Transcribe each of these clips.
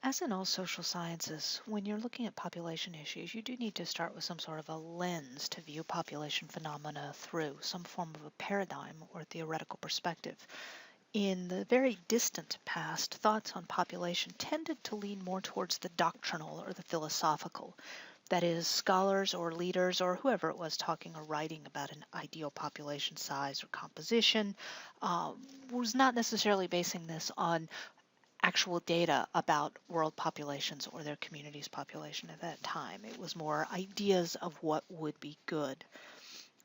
As in all social sciences, when you're looking at population issues, you do need to start with some sort of a lens to view population phenomena through, some form of a paradigm or theoretical perspective. In the very distant past, thoughts on population tended to lean more towards the doctrinal or the philosophical. That is, scholars or leaders or whoever it was talking or writing about an ideal population size or composition was not necessarily basing this on actual data about world populations or their community's population at that time. It was more ideas of what would be good.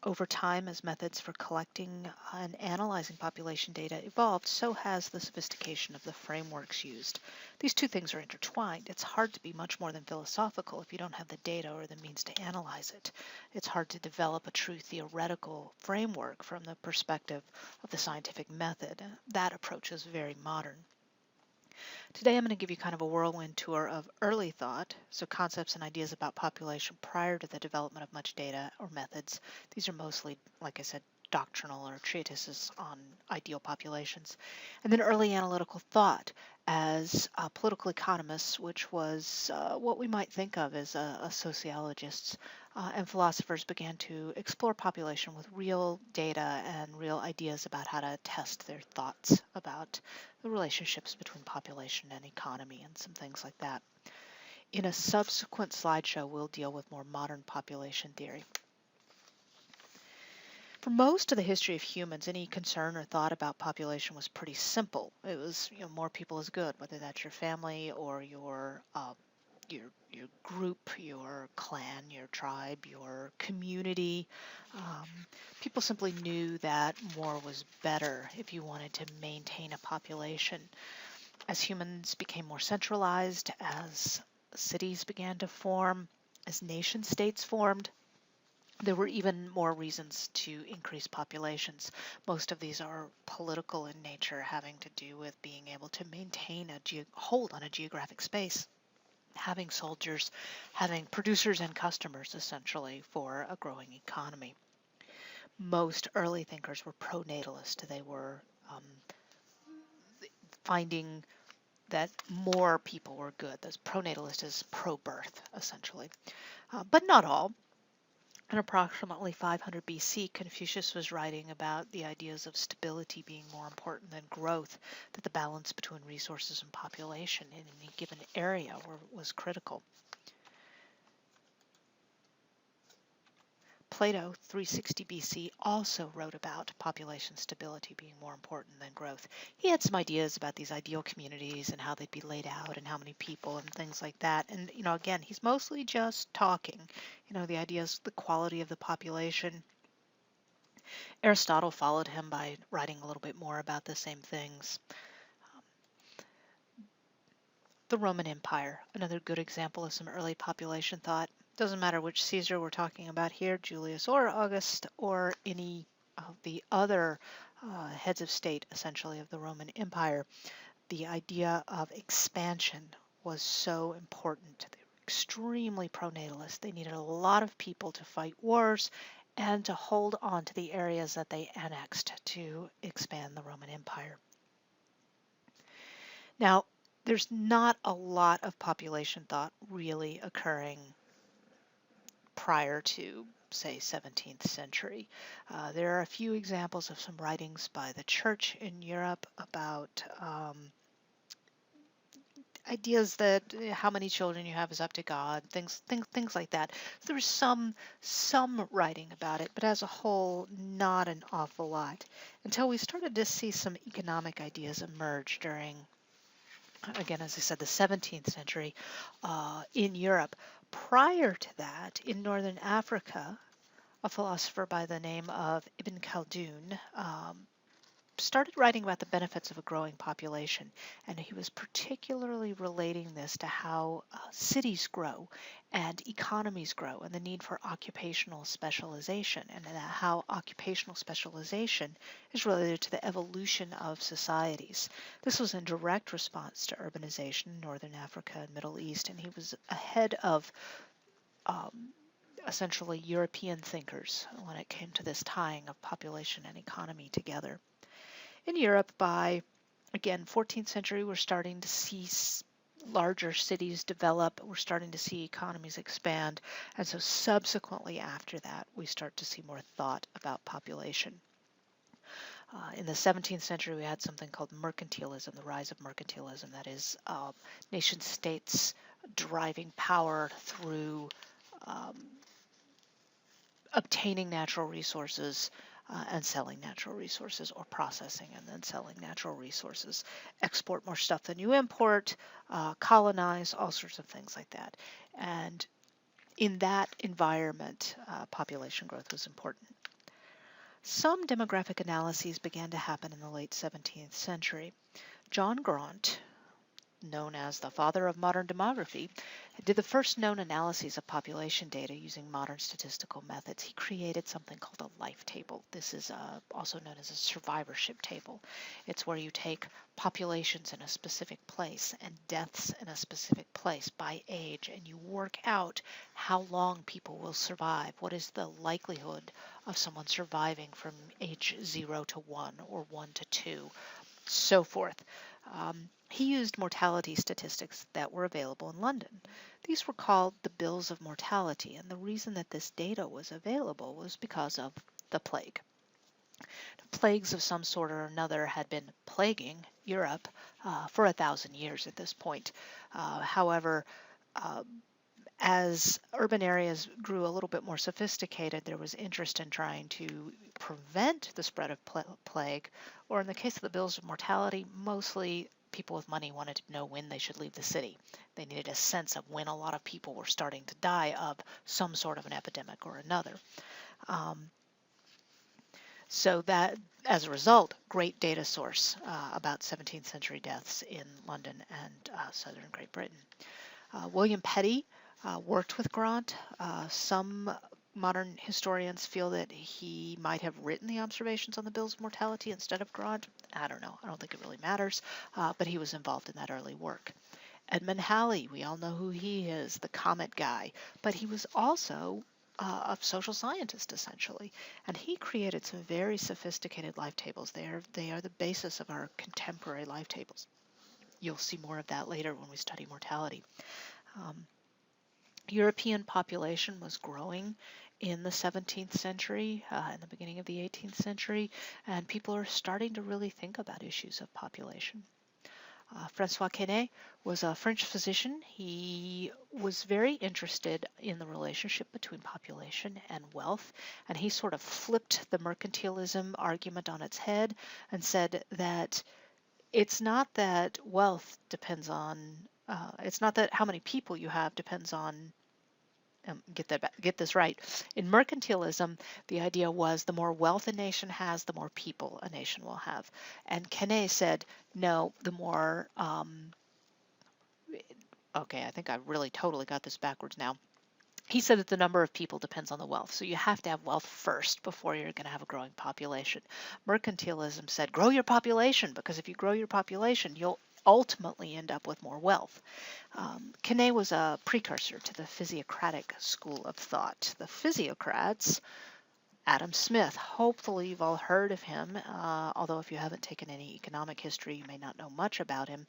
Over time, as methods for collecting and analyzing population data evolved, so has the sophistication of the frameworks used. These two things are intertwined. It's hard to be much more than philosophical if you don't have the data or the means to analyze it. It's hard to develop a true theoretical framework from the perspective of the scientific method. That approach is very modern. Today I'm going to give you kind of a whirlwind tour of early thought, so concepts and ideas about population prior to the development of much data or methods. These are mostly, like I said, doctrinal or treatises on ideal populations. And then early analytical thought as political economists, which was what we might think of as sociologists and philosophers began to explore population with real data and real ideas about how to test their thoughts about the relationships between population and economy and some things like that. In a subsequent slideshow, we'll deal with more modern population theory. For most of the history of humans, any concern or thought about population was pretty simple. It was, more people is good, whether that's your family or your group, your clan, your tribe, your community. Um, People simply knew that more was better if you wanted to maintain a population. As humans became more centralized, as cities began to form, as nation states formed, there were even more reasons to increase populations. Most of these are political in nature, having to do with being able to maintain a hold on a geographic space, having soldiers, having producers and customers essentially for a growing economy. Most early thinkers were pro-natalist. They were finding that more people were good. Those pro-natalist is pro-birth essentially, but not all. In approximately 500 BC, Confucius was writing about the ideas of stability being more important than growth, that the balance between resources and population in any given area was critical. Plato, 360 BC, also wrote about population stability being more important than growth. He had some ideas about these ideal communities and how they'd be laid out and how many people and things like that. And, again, he's mostly just talking. The ideas, the quality of the population. Aristotle followed him by writing a little bit more about the same things. The Roman Empire, another good example of some early population thought. Doesn't matter which Caesar we're talking about here, Julius or August, or any of the other heads of state, essentially, of the Roman Empire. The idea of expansion was so important. They were extremely pro-natalist. They needed a lot of people to fight wars and to hold on to the areas that they annexed to expand the Roman Empire. Now, there's not a lot of population thought really occurring prior to, say, 17th century. There are a few examples of some writings by the church in Europe about ideas that how many children you have is up to God, things like that. There was some writing about it, but as a whole, not an awful lot until we started to see some economic ideas emerge during, again, as I said, the 17th century in Europe. Prior to that, in northern Africa, a philosopher by the name of Ibn Khaldun started writing about the benefits of a growing population, and he was particularly relating this to how cities grow and economies grow and the need for occupational specialization, and how occupational specialization is related to the evolution of societies. This was in direct response to urbanization in northern Africa and Middle East, and he was ahead of essentially European thinkers when it came to this tying of population and economy together. In Europe, by, again, 14th century, we're starting to see larger cities develop, we're starting to see economies expand, and so subsequently after that, we start to see more thought about population. In the 17th century, we had something called mercantilism, the rise of mercantilism, that is, nation states driving power through um, obtaining natural resources and selling natural resources, or processing and then selling natural resources. Export more stuff than you import, colonize, all sorts of things like that. And in that environment, population growth was important. Some demographic analyses began to happen in the late 17th century. John Grant, known as the father of modern demography, did the first known analyses of population data using modern statistical methods. He created something called a life table. This is also known as a survivorship table. It's where you take populations in a specific place and deaths in a specific place by age, and you work out how long people will survive. What is the likelihood of someone surviving from age 0 to 1 or 1 to 2, so forth. He used mortality statistics that were available in London. These were called the Bills of Mortality, and the reason that this data was available was because of the plague. Plagues of some sort or another had been plaguing Europe for 1,000 years at this point. However, as urban areas grew a little bit more sophisticated, there was interest in trying to prevent the spread of plague, or in the case of the Bills of Mortality, mostly people with money wanted to know when they should leave the city. They needed a sense of when a lot of people were starting to die of some sort of an epidemic or another. So that, as a result, great data source about 17th century deaths in London and southern Great Britain. William Petty worked with Grant. Some modern historians feel that he might have written the observations on the Bills of Mortality instead of Grant. I don't know. I don't think it really matters, but he was involved in that early work. Edmund Halley, we all know who he is, the comet guy, but he was also a social scientist, essentially, and he created some very sophisticated life tables. They are the basis of our contemporary life tables. You'll see more of that later when we study mortality. European population was growing in the 17th century, in the beginning of the 18th century, and people are starting to really think about issues of population. Francois Quesnay was a French physician. He was very interested in the relationship between population and wealth, and he sort of flipped the mercantilism argument on its head and said that it's not that wealth depends on, it's not that how many people you have depends on, get this right. In mercantilism, the idea was the more wealth a nation has, the more people a nation will have. And Quesnay said, no, the more, okay, I think I really totally got this backwards now. He said that the number of people depends on the wealth. So you have to have wealth first before you're going to have a growing population. Mercantilism said, grow your population, because if you grow your population, you'll ultimately end up with more wealth. Quesnay was a precursor to the physiocratic school of thought. The physiocrats, Adam Smith, hopefully you've all heard of him, although if you haven't taken any economic history, you may not know much about him.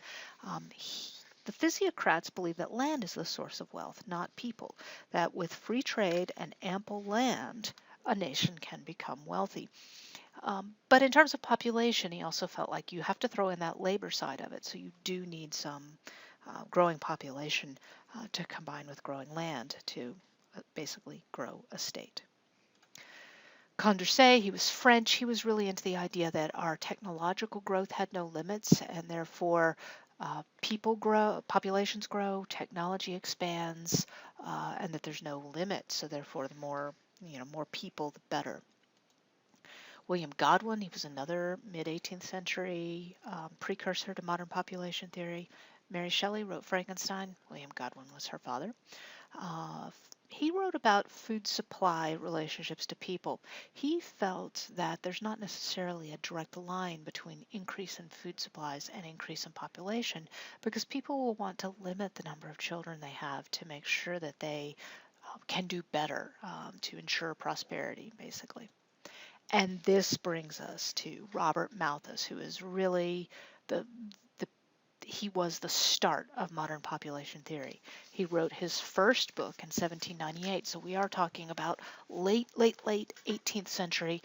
The physiocrats believe that land is the source of wealth, not people, that with free trade and ample land, a nation can become wealthy. But in terms of population, he also felt like you have to throw in that labor side of it. So you do need some growing population to combine with growing land to basically grow a state. Condorcet, he was French. He was really into the idea that our technological growth had no limits, and therefore people grow, populations grow, technology expands, and that there's no limit. So therefore, the more people, the better. William Godwin, he was another mid-18th century precursor to modern population theory. Mary Shelley wrote Frankenstein. William Godwin was her father. He wrote about food supply relationships to people. He felt that there's not necessarily a direct line between increase in food supplies and increase in population, because people will want to limit the number of children they have to make sure that they can do better, to ensure prosperity, basically. And this brings us to Robert Malthus, who is really he was the start of modern population theory. He wrote his first book in 1798, so we are talking about late 18th century.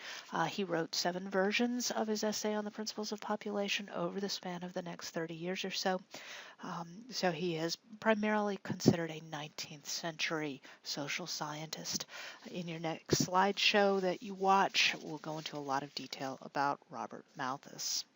He wrote 7 versions of his essay on the principles of population over the span of the next 30 years or so. So he is primarily considered a 19th century social scientist. In your next slideshow that you watch, we'll go into a lot of detail about Robert Malthus.